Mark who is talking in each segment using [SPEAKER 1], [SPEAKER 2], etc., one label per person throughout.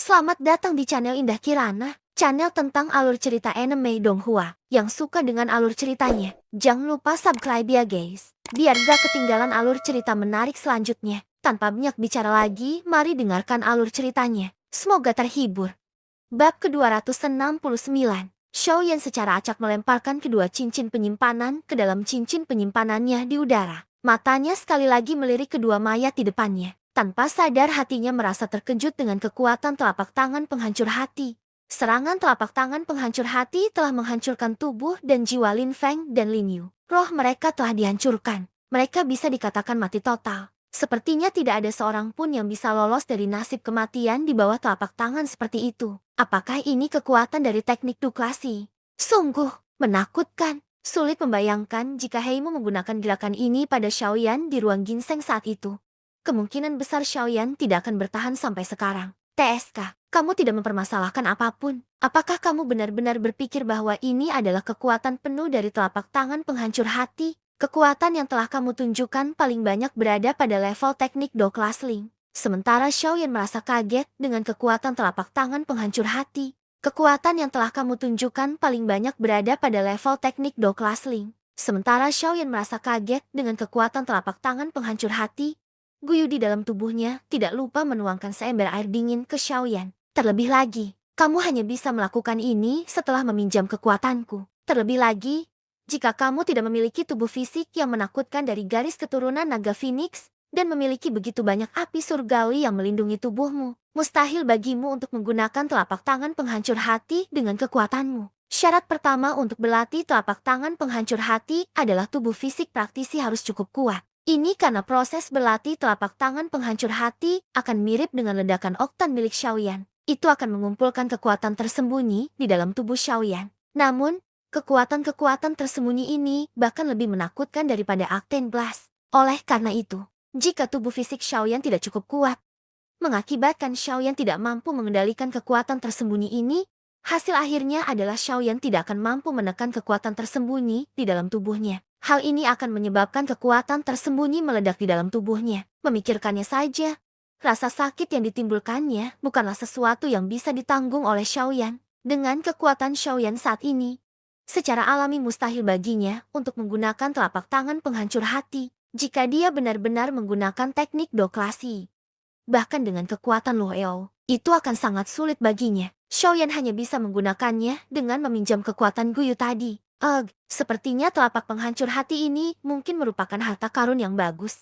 [SPEAKER 1] Selamat datang di channel Indah Kirana, channel tentang alur cerita anime Donghua. Yang suka dengan alur ceritanya, jangan lupa subscribe ya guys, biar gak ketinggalan alur cerita menarik selanjutnya. Tanpa banyak bicara lagi, mari dengarkan alur ceritanya. Semoga terhibur. Bab ke-269. Xiaoyan secara acak melemparkan kedua cincin penyimpanan ke dalam cincin penyimpanannya di udara. Matanya sekali lagi melirik kedua mayat di depannya. Tanpa sadar hatinya merasa terkejut dengan kekuatan telapak tangan penghancur hati. Serangan telapak tangan penghancur hati telah menghancurkan tubuh dan jiwa Lin Feng dan Lin Yu. Roh mereka telah dihancurkan. Mereka bisa dikatakan mati total. Sepertinya tidak ada seorang pun yang bisa lolos dari nasib kematian di bawah telapak tangan seperti itu. Apakah ini kekuatan dari teknik duklasi? Sungguh menakutkan. Sulit membayangkan jika Heimu menggunakan gerakan ini pada Xiaoyan di ruang ginseng saat itu. Kemungkinan besar Xiaoyan tidak akan bertahan sampai sekarang. TSK, kamu tidak mempermasalahkan apapun. Apakah kamu benar-benar berpikir bahwa ini adalah kekuatan penuh dari telapak tangan penghancur hati? Kekuatan yang telah kamu tunjukkan paling banyak berada pada level teknik Do Class Link. Sementara Xiaoyan merasa kaget dengan kekuatan telapak tangan penghancur hati. Kekuatan yang telah kamu tunjukkan paling banyak berada pada level teknik Do Class Link. Sementara Xiaoyan merasa kaget dengan kekuatan telapak tangan penghancur hati. Guyu di dalam tubuhnya tidak lupa menuangkan seember air dingin ke Xiaoyan. Terlebih lagi, kamu hanya bisa melakukan ini setelah meminjam kekuatanku. Terlebih lagi, jika kamu tidak memiliki tubuh fisik yang menakutkan dari garis keturunan naga Phoenix, dan memiliki begitu banyak api surgawi yang melindungi tubuhmu, mustahil bagimu untuk menggunakan telapak tangan penghancur hati dengan kekuatanmu. Syarat pertama untuk berlatih telapak tangan penghancur hati adalah tubuh fisik praktisi harus cukup kuat. Ini karena proses berlatih telapak tangan penghancur hati akan mirip dengan ledakan oktan milik Xiaoyan. Itu akan mengumpulkan kekuatan tersembunyi di dalam tubuh Xiaoyan. Namun, kekuatan-kekuatan tersembunyi ini bahkan lebih menakutkan daripada Octane Blast. Oleh karena itu, jika tubuh fisik Xiaoyan tidak cukup kuat, mengakibatkan Xiaoyan tidak mampu mengendalikan kekuatan tersembunyi ini, hasil akhirnya adalah Xiaoyan tidak akan mampu menekan kekuatan tersembunyi di dalam tubuhnya. Hal ini akan menyebabkan kekuatan tersembunyi meledak di dalam tubuhnya. Memikirkannya saja, rasa sakit yang ditimbulkannya bukanlah sesuatu yang bisa ditanggung oleh Xiaoyan. Dengan kekuatan Xiaoyan saat ini, secara alami mustahil baginya untuk menggunakan telapak tangan penghancur hati jika dia benar-benar menggunakan teknik doklasi. Bahkan dengan kekuatan Luoyao, itu akan sangat sulit baginya. Xiaoyan hanya bisa menggunakannya dengan meminjam kekuatan Guyu tadi. Sepertinya telapak penghancur hati ini mungkin merupakan harta karun yang bagus.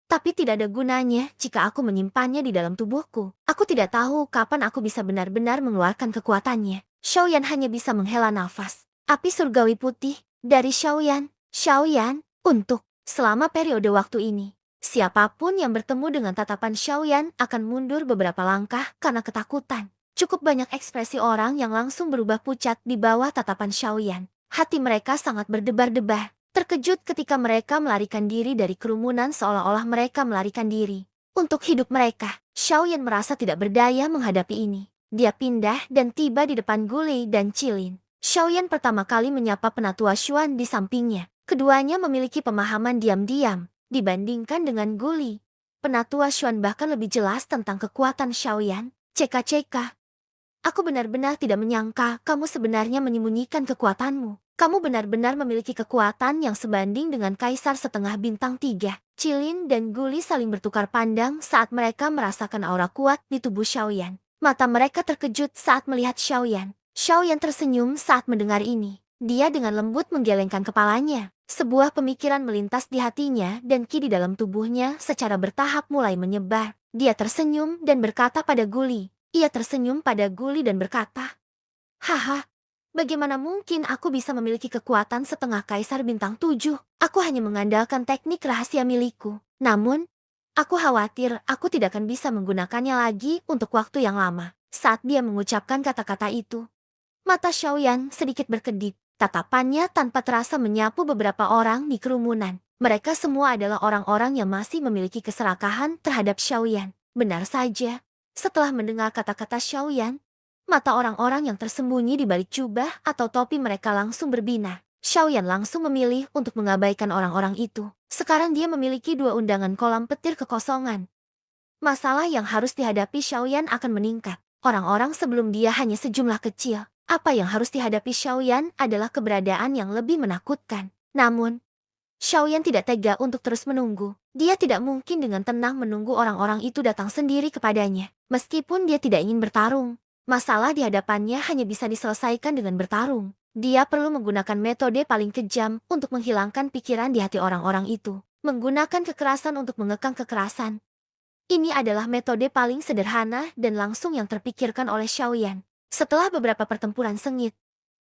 [SPEAKER 1] Tapi tidak ada gunanya jika aku menyimpannya di dalam tubuhku. Aku tidak tahu kapan aku bisa benar-benar mengeluarkan kekuatannya. Xiaoyan hanya bisa menghela nafas. Api surgawi putih dari Xiaoyan. Xiaoyan, untuk selama periode waktu ini, siapapun yang bertemu dengan tatapan Xiaoyan akan mundur beberapa langkah karena ketakutan. Cukup banyak ekspresi orang yang langsung berubah pucat di bawah tatapan Xiaoyan. Hati mereka sangat berdebar-debar, terkejut ketika mereka melarikan diri dari kerumunan seolah-olah mereka melarikan diri. Untuk hidup mereka, Xiaoyan merasa tidak berdaya menghadapi ini. Dia pindah dan tiba di depan Gulei dan Qilin. Xiaoyan pertama kali menyapa penatua Xuan di sampingnya. Keduanya memiliki pemahaman diam-diam dibandingkan dengan Gulei. Penatua Xuan bahkan lebih jelas tentang kekuatan Xiaoyan. Ceka-ceka. Aku benar-benar tidak menyangka kamu sebenarnya menyembunyikan kekuatanmu. Kamu benar-benar memiliki kekuatan yang sebanding dengan Kaisar setengah bintang 3. Qilin dan Gulei saling bertukar pandang saat mereka merasakan aura kuat di tubuh Xiaoyan. Mata mereka terkejut saat melihat Xiaoyan. Xiaoyan tersenyum saat mendengar ini. Dia dengan lembut menggelengkan kepalanya. Sebuah pemikiran melintas di hatinya dan ki di dalam tubuhnya secara bertahap mulai menyebar. Dia tersenyum dan berkata pada Gulei. Ia tersenyum pada Gulei dan berkata, "Haha. Bagaimana mungkin aku bisa memiliki kekuatan setengah Kaisar bintang 7? Aku hanya mengandalkan teknik rahasia milikku. Namun, aku khawatir aku tidak akan bisa menggunakannya lagi untuk waktu yang lama." Saat dia mengucapkan kata-kata itu, mata Xiaoyan sedikit berkedip. Tatapannya tanpa terasa menyapu beberapa orang di kerumunan. Mereka semua adalah orang-orang yang masih memiliki keserakahan terhadap Xiaoyan. Benar saja, setelah mendengar kata-kata Xiaoyan, mata orang-orang yang tersembunyi di balik jubah atau topi mereka langsung berbinar. Xiaoyan langsung memilih untuk mengabaikan orang-orang itu. Sekarang dia memiliki 2 undangan kolam petir kekosongan. Masalah yang harus dihadapi Xiaoyan akan meningkat. Orang-orang sebelum dia hanya sejumlah kecil. Apa yang harus dihadapi Xiaoyan adalah keberadaan yang lebih menakutkan. Namun, Xiaoyan tidak tega untuk terus menunggu. Dia tidak mungkin dengan tenang menunggu orang-orang itu datang sendiri kepadanya. Meskipun dia tidak ingin bertarung, masalah di hadapannya hanya bisa diselesaikan dengan bertarung. Dia perlu menggunakan metode paling kejam untuk menghilangkan pikiran di hati orang-orang itu. Menggunakan kekerasan untuk mengekang kekerasan. Ini adalah metode paling sederhana dan langsung yang terpikirkan oleh Xiaoyan. Setelah beberapa pertempuran sengit,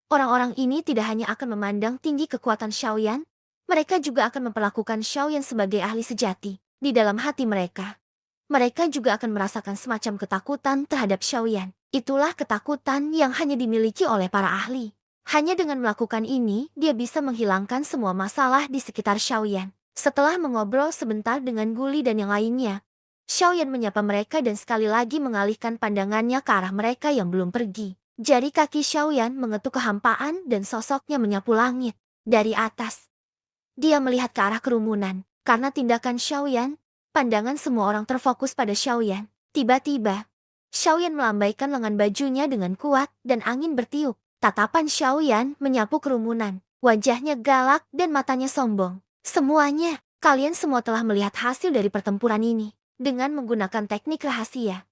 [SPEAKER 1] orang-orang ini tidak hanya akan memandang tinggi kekuatan Xiaoyan, mereka juga akan memperlakukan Xiaoyan sebagai ahli sejati. Di dalam hati mereka, mereka juga akan merasakan semacam ketakutan terhadap Xiaoyan. Itulah ketakutan yang hanya dimiliki oleh para ahli. Hanya dengan melakukan ini, dia bisa menghilangkan semua masalah di sekitar Xiaoyan. Setelah mengobrol sebentar dengan Guli dan yang lainnya, Xiaoyan menyapa mereka dan sekali lagi mengalihkan pandangannya ke arah mereka yang belum pergi. Jari kaki Xiaoyan mengetuk kehampaan dan sosoknya menyapu langit. Dari atas, dia melihat ke arah kerumunan. Karena tindakan Xiaoyan, pandangan semua orang terfokus pada Xiaoyan. Tiba-tiba, Xiaoyan melambaikan lengan bajunya dengan kuat dan angin bertiup. Tatapan Xiaoyan menyapu kerumunan. Wajahnya galak dan matanya sombong. Semuanya, kalian semua telah melihat hasil dari pertempuran ini. Dengan menggunakan teknik rahasia,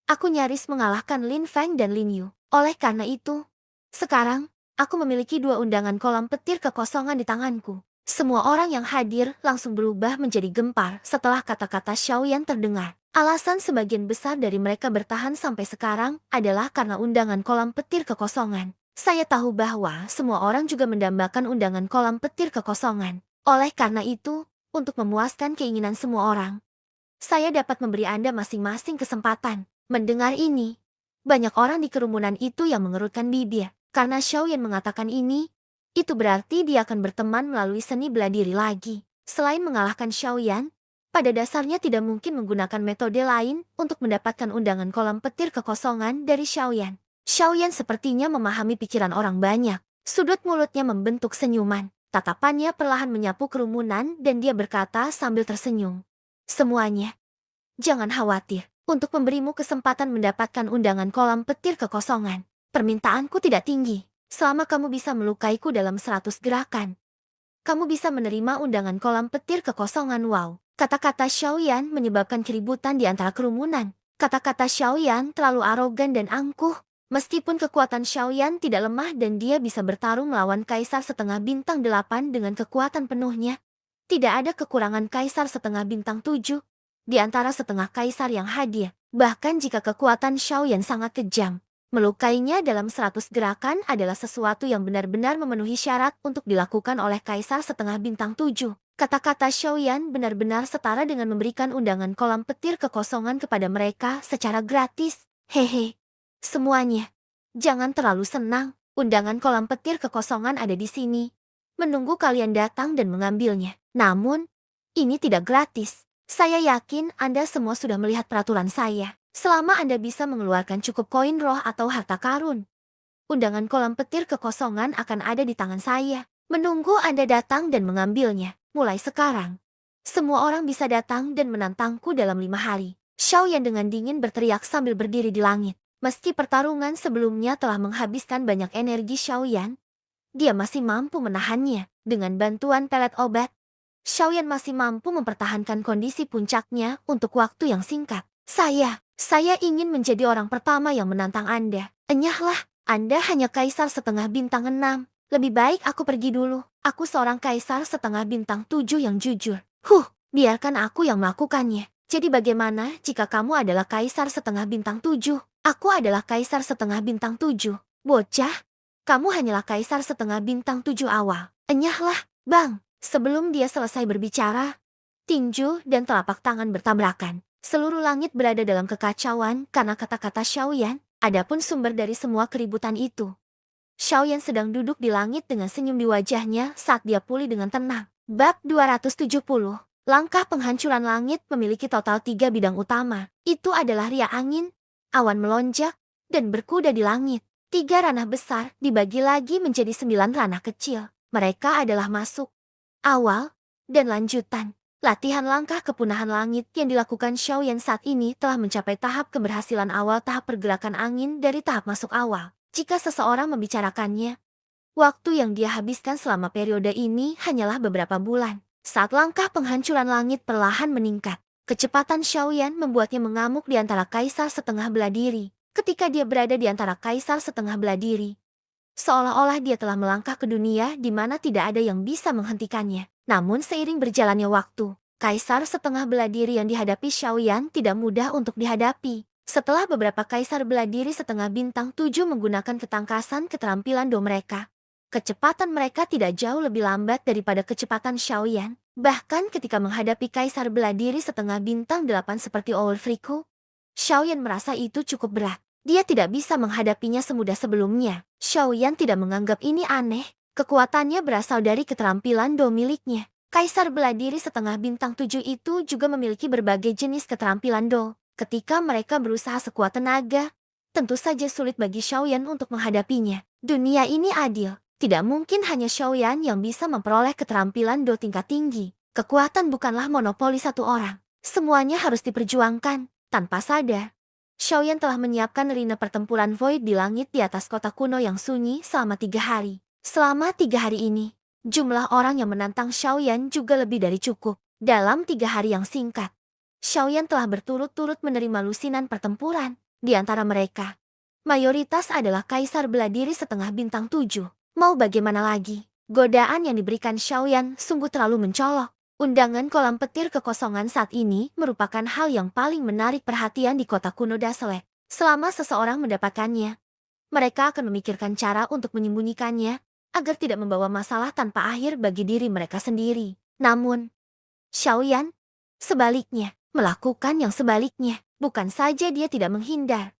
[SPEAKER 1] aku nyaris mengalahkan Lin Feng dan Lin Yu. Oleh karena itu, sekarang, aku memiliki 2 undangan kolam petir kekosongan di tanganku. Semua orang yang hadir langsung berubah menjadi gempar setelah kata-kata Xiaoyan terdengar. Alasan sebagian besar dari mereka bertahan sampai sekarang adalah karena undangan kolam petir kekosongan. Saya tahu bahwa semua orang juga mendambakan undangan kolam petir kekosongan. Oleh karena itu, untuk memuaskan keinginan semua orang, saya dapat memberi Anda masing-masing kesempatan. Mendengar ini, banyak orang di kerumunan itu yang mengerutkan bibir. Karena Xiaoyan mengatakan ini, itu berarti dia akan berteman melalui seni bela diri lagi. Selain mengalahkan Xiaoyan, pada dasarnya tidak mungkin menggunakan metode lain untuk mendapatkan undangan kolam petir kekosongan dari Xiaoyan. Xiaoyan sepertinya memahami pikiran orang banyak. Sudut mulutnya membentuk senyuman. Tatapannya perlahan menyapu kerumunan dan dia berkata sambil tersenyum. Semuanya, jangan khawatir. Untuk memberimu kesempatan mendapatkan undangan kolam petir kekosongan, permintaanku tidak tinggi. Selama kamu bisa melukaiku dalam 100 gerakan, kamu bisa menerima undangan kolam petir kekosongan. Wow. Kata-kata Xiaoyan menyebabkan keributan di antara kerumunan. Kata-kata Xiaoyan terlalu arogan dan angkuh. Meskipun kekuatan Xiaoyan tidak lemah dan dia bisa bertarung melawan Kaisar setengah bintang 8 dengan kekuatan penuhnya, tidak ada kekurangan Kaisar setengah bintang 7 di antara setengah Kaisar yang hadir. Bahkan jika kekuatan Xiaoyan sangat kejam, melukainya dalam 100 gerakan adalah sesuatu yang benar-benar memenuhi syarat untuk dilakukan oleh Kaisar setengah bintang 7. Kata-kata Xiaoyan benar-benar setara dengan memberikan undangan kolam petir kekosongan kepada mereka secara gratis. Hehe. Semuanya, jangan terlalu senang. Undangan kolam petir kekosongan ada di sini, menunggu kalian datang dan mengambilnya. Namun, ini tidak gratis. Saya yakin Anda semua sudah melihat peraturan saya. Selama Anda bisa mengeluarkan cukup koin roh atau harta karun, undangan kolam petir kekosongan akan ada di tangan saya, menunggu Anda datang dan mengambilnya. Mulai sekarang, semua orang bisa datang dan menantangku dalam 5 hari. Xiaoyan dengan dingin berteriak sambil berdiri di langit. Meski pertarungan sebelumnya telah menghabiskan banyak energi Xiaoyan, dia masih mampu menahannya. Dengan bantuan pelet obat, Xiaoyan masih mampu mempertahankan kondisi puncaknya untuk waktu yang singkat. Saya ingin menjadi orang pertama yang menantang Anda. Enyahlah, Anda hanya Kaisar setengah bintang 6. Lebih baik aku pergi dulu. Aku seorang Kaisar setengah bintang 7 yang jujur. Biarkan aku yang melakukannya. Jadi bagaimana jika kamu adalah Kaisar setengah bintang 7? Aku adalah Kaisar setengah bintang 7. Bocah, kamu hanyalah Kaisar setengah bintang 7 awal. Enyahlah, Bang. Sebelum dia selesai berbicara, tinju dan telapak tangan bertabrakan. Seluruh langit berada dalam kekacauan karena kata-kata Xiaoyan. Adapun sumber dari semua keributan itu, Xiaoyan sedang duduk di langit dengan senyum di wajahnya saat dia pulih dengan tenang. Bab 270. Langkah penghancuran langit memiliki total 3 bidang utama. Itu adalah riak angin, awan melonjak, dan berkuda di langit. 3 ranah besar dibagi lagi menjadi 9 ranah kecil. Mereka adalah masuk, awal, dan lanjutan. Latihan langkah kepunahan langit yang dilakukan Xiaoyan saat ini telah mencapai tahap keberhasilan awal tahap pergerakan angin dari tahap masuk awal. Jika seseorang membicarakannya, waktu yang dia habiskan selama periode ini hanyalah beberapa bulan. Saat langkah penghancuran langit perlahan meningkat, kecepatan Xiaoyan membuatnya mengamuk di antara kaisar setengah bela diri. Ketika dia berada di antara kaisar setengah bela diri, seolah-olah dia telah melangkah ke dunia di mana tidak ada yang bisa menghentikannya. Namun seiring berjalannya waktu, kaisar setengah bela diri yang dihadapi Xiaoyan tidak mudah untuk dihadapi. Setelah beberapa kaisar bela diri setengah bintang 7 menggunakan ketangkasan keterampilan do mereka, kecepatan mereka tidak jauh lebih lambat daripada kecepatan Xiaoyan. Bahkan ketika menghadapi kaisar bela diri setengah bintang 8 seperti Olfriku, Xiaoyan merasa itu cukup berat. Dia tidak bisa menghadapinya semudah sebelumnya. Xiaoyan tidak menganggap ini aneh. Kekuatannya berasal dari keterampilan do miliknya. Kaisar bela diri setengah bintang 7 itu juga memiliki berbagai jenis keterampilan do. Ketika mereka berusaha sekuat tenaga, tentu saja sulit bagi Xiaoyan untuk menghadapinya. Dunia ini adil. Tidak mungkin hanya Xiaoyan yang bisa memperoleh keterampilan do tingkat tinggi. Kekuatan bukanlah monopoli satu orang. Semuanya harus diperjuangkan. Tanpa sadar, Xiaoyan telah menyiapkan arena pertempuran void di langit di atas kota kuno yang sunyi selama 3 hari. Selama 3 hari ini, jumlah orang yang menantang Xiaoyan juga lebih dari cukup. Dalam 3 hari yang singkat, Xiaoyan telah berturut-turut menerima lusinan pertempuran. Di antara mereka, mayoritas adalah kaisar bela diri setengah bintang 7. Mau bagaimana lagi? Godaan yang diberikan Xiaoyan sungguh terlalu mencolok. Undangan kolam petir kekosongan saat ini merupakan hal yang paling menarik perhatian di kota kuno Daselek. Selama seseorang mendapatkannya, mereka akan memikirkan cara untuk menyembunyikannya agar tidak membawa masalah tanpa akhir bagi diri mereka sendiri. Namun, Xiaoyan, sebaliknya, melakukan yang sebaliknya. Bukan saja dia tidak menghindar,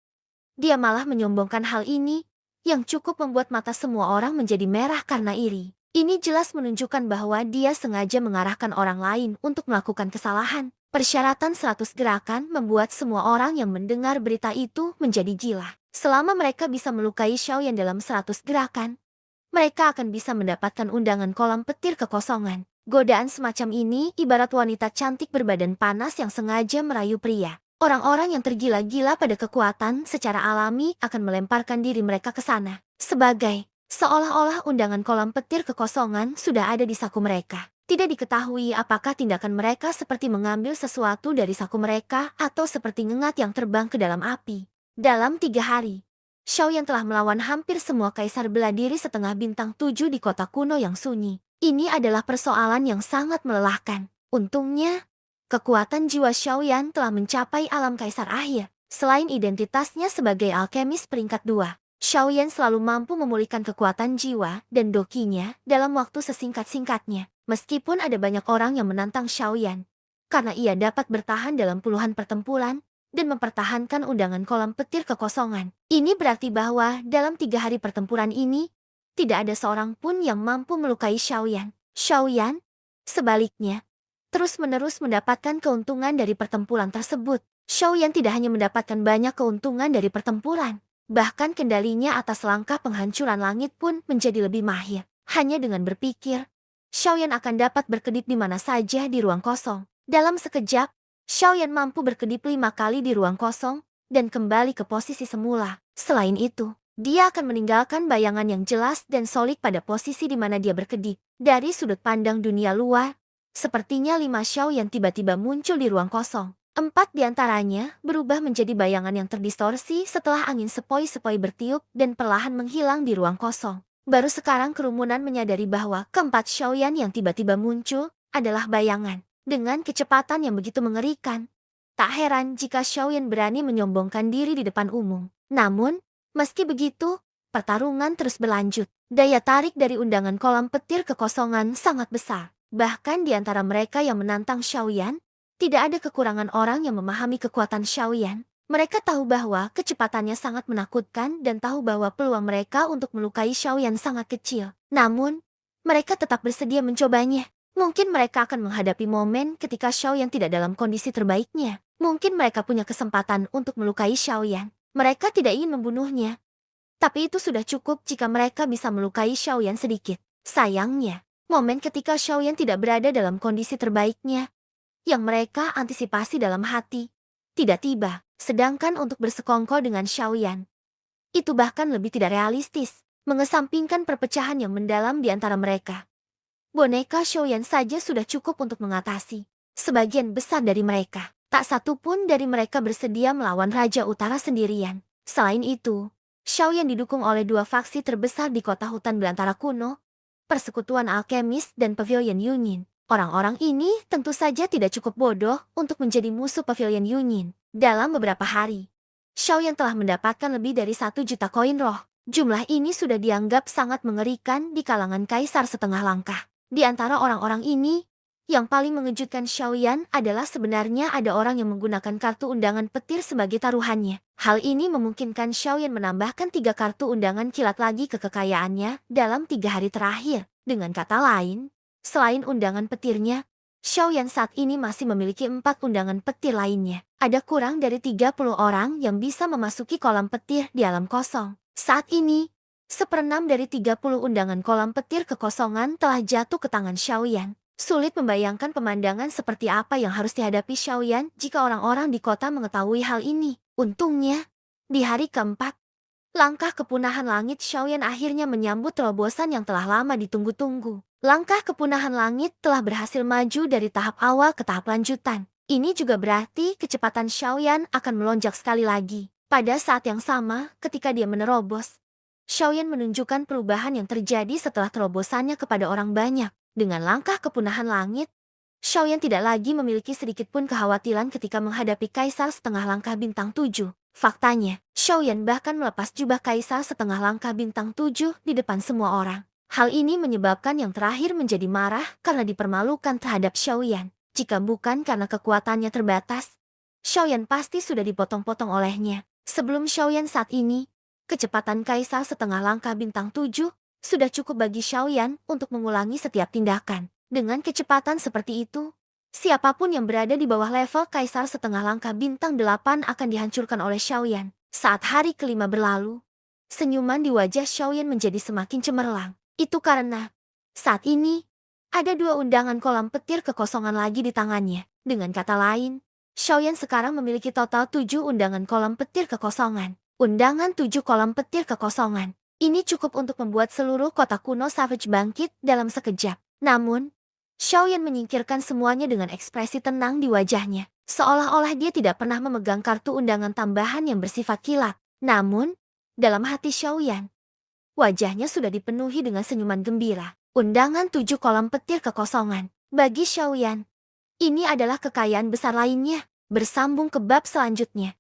[SPEAKER 1] dia malah menyombongkan hal ini yang cukup membuat mata semua orang menjadi merah karena iri. Ini jelas menunjukkan bahwa dia sengaja mengarahkan orang lain untuk melakukan kesalahan. Persyaratan 100 gerakan membuat semua orang yang mendengar berita itu menjadi gila. Selama mereka bisa melukai Xiaoyan dalam 100 gerakan, mereka akan bisa mendapatkan undangan kolam petir kekosongan. Godaan semacam ini ibarat wanita cantik berbadan panas yang sengaja merayu pria. Orang-orang yang tergila-gila pada kekuatan secara alami akan melemparkan diri mereka ke sana. Seolah-olah undangan kolam petir kekosongan sudah ada di saku mereka. Tidak diketahui apakah tindakan mereka seperti mengambil sesuatu dari saku mereka atau seperti ngengat yang terbang ke dalam api. Dalam 3 hari, Xiaoyan telah melawan hampir semua kaisar bela diri setengah bintang 7 di kota kuno yang sunyi. Ini adalah persoalan yang sangat melelahkan. Untungnya, kekuatan jiwa Xiaoyan telah mencapai alam kaisar akhir. Selain identitasnya sebagai alkemis peringkat 2, Xiaoyan selalu mampu memulihkan kekuatan jiwa dan dokinya dalam waktu sesingkat-singkatnya. Meskipun ada banyak orang yang menantang Xiaoyan, karena ia dapat bertahan dalam puluhan pertempuran dan mempertahankan undangan kolam petir kekosongan. Ini berarti bahwa dalam 3 hari pertempuran ini, tidak ada seorang pun yang mampu melukai Xiaoyan. Xiaoyan, sebaliknya, terus-menerus mendapatkan keuntungan dari pertempuran tersebut. Xiaoyan tidak hanya mendapatkan banyak keuntungan dari pertempuran, bahkan kendalinya atas langkah penghancuran langit pun menjadi lebih mahir. Hanya dengan berpikir, Xiaoyan akan dapat berkedip di mana saja di ruang kosong. Dalam sekejap, Xiaoyan mampu berkedip 5 kali di ruang kosong dan kembali ke posisi semula. Selain itu, dia akan meninggalkan bayangan yang jelas dan solid pada posisi di mana dia berkedip. Dari sudut pandang dunia luar, sepertinya 5 Xiaoyan tiba-tiba muncul di ruang kosong. 4 di antaranya berubah menjadi bayangan yang terdistorsi setelah angin sepoi-sepoi bertiup dan perlahan menghilang di ruang kosong. Baru sekarang kerumunan menyadari bahwa keempat Xiaoyan yang tiba-tiba muncul adalah bayangan. Dengan kecepatan yang begitu mengerikan, tak heran jika Xiaoyan berani menyombongkan diri di depan umum. Namun, meski begitu, pertarungan terus berlanjut. Daya tarik dari undangan kolam petir kekosongan sangat besar. Bahkan di antara mereka yang menantang Xiaoyan, tidak ada kekurangan orang yang memahami kekuatan Xiaoyan. Mereka tahu bahwa kecepatannya sangat menakutkan dan tahu bahwa peluang mereka untuk melukai Xiaoyan sangat kecil. Namun, mereka tetap bersedia mencobanya. Mungkin mereka akan menghadapi momen ketika Xiaoyan tidak dalam kondisi terbaiknya. Mungkin mereka punya kesempatan untuk melukai Xiaoyan. Mereka tidak ingin membunuhnya. Tapi itu sudah cukup jika mereka bisa melukai Xiaoyan sedikit. Sayangnya, momen ketika Xiaoyan tidak berada dalam kondisi terbaiknya, yang mereka antisipasi dalam hati tidak tiba. Sedangkan untuk bersekongkol dengan Xiaoyan, itu bahkan lebih tidak realistis, mengesampingkan perpecahan yang mendalam di antara mereka. Boneka Xiaoyan saja sudah cukup untuk mengatasi sebagian besar dari mereka. Tak satu pun dari mereka bersedia melawan Raja Utara sendirian. Selain itu, Xiaoyan didukung oleh dua faksi terbesar di kota hutan belantara kuno, Persekutuan Alkemis dan Pavilion Yunin. Orang-orang ini tentu saja tidak cukup bodoh untuk menjadi musuh Pavilion Yunin. Dalam beberapa hari, Xiaoyan telah mendapatkan lebih dari 1 juta koin roh. Jumlah ini sudah dianggap sangat mengerikan di kalangan kaisar setengah langkah. Di antara orang-orang ini, yang paling mengejutkan Xiaoyan adalah sebenarnya ada orang yang menggunakan kartu undangan petir sebagai taruhannya. Hal ini memungkinkan Xiaoyan menambahkan 3 kartu undangan kilat lagi ke kekayaannya dalam 3 hari terakhir. Dengan kata lain, selain undangan petirnya, Xiaoyan saat ini masih memiliki 4 undangan petir lainnya. Ada kurang dari 30 orang yang bisa memasuki kolam petir di alam kosong. Saat ini, 1/6 dari 30 undangan kolam petir kekosongan telah jatuh ke tangan Xiaoyan. Sulit membayangkan pemandangan seperti apa yang harus dihadapi Xiaoyan jika orang-orang di kota mengetahui hal ini. Untungnya, di hari keempat, langkah kepunahan langit Xiaoyan akhirnya menyambut terobosan yang telah lama ditunggu-tunggu. Langkah kepunahan langit telah berhasil maju dari tahap awal ke tahap lanjutan. Ini juga berarti kecepatan Xiaoyan akan melonjak sekali lagi. Pada saat yang sama, ketika dia menerobos, Xiaoyan menunjukkan perubahan yang terjadi setelah terobosannya kepada orang banyak. Dengan langkah kepunahan langit, Xiaoyan tidak lagi memiliki sedikit pun kekhawatiran ketika menghadapi Kaisar setengah langkah bintang 7. Faktanya, Xiaoyan bahkan melepas jubah Kaisar setengah langkah bintang 7 di depan semua orang. Hal ini menyebabkan yang terakhir menjadi marah karena dipermalukan terhadap Xiaoyan. Jika bukan karena kekuatannya terbatas, Xiaoyan pasti sudah dipotong-potong olehnya. Sebelum Xiaoyan saat ini, kecepatan Kaisar setengah langkah bintang 7 sudah cukup bagi Xiaoyan untuk mengulangi setiap tindakan. Dengan kecepatan seperti itu, siapapun yang berada di bawah level Kaisar setengah langkah bintang 8 akan dihancurkan oleh Xiaoyan. Saat hari kelima berlalu, senyuman di wajah Xiaoyan menjadi semakin cemerlang. Itu karena, saat ini, ada 2 undangan kolam petir kekosongan lagi di tangannya. Dengan kata lain, Xiaoyan sekarang memiliki total 7 undangan kolam petir kekosongan. Undangan 7 kolam petir kekosongan. Ini cukup untuk membuat seluruh kota kuno Savage bangkit dalam sekejap. Namun, Xiaoyan menyingkirkan semuanya dengan ekspresi tenang di wajahnya. Seolah-olah dia tidak pernah memegang kartu undangan tambahan yang bersifat kilat. Namun, dalam hati Xiaoyan, wajahnya sudah dipenuhi dengan senyuman gembira. Undangan 7 kolam petir kekosongan. Bagi Xiaoyan, ini adalah kekayaan besar lainnya. Bersambung ke bab selanjutnya.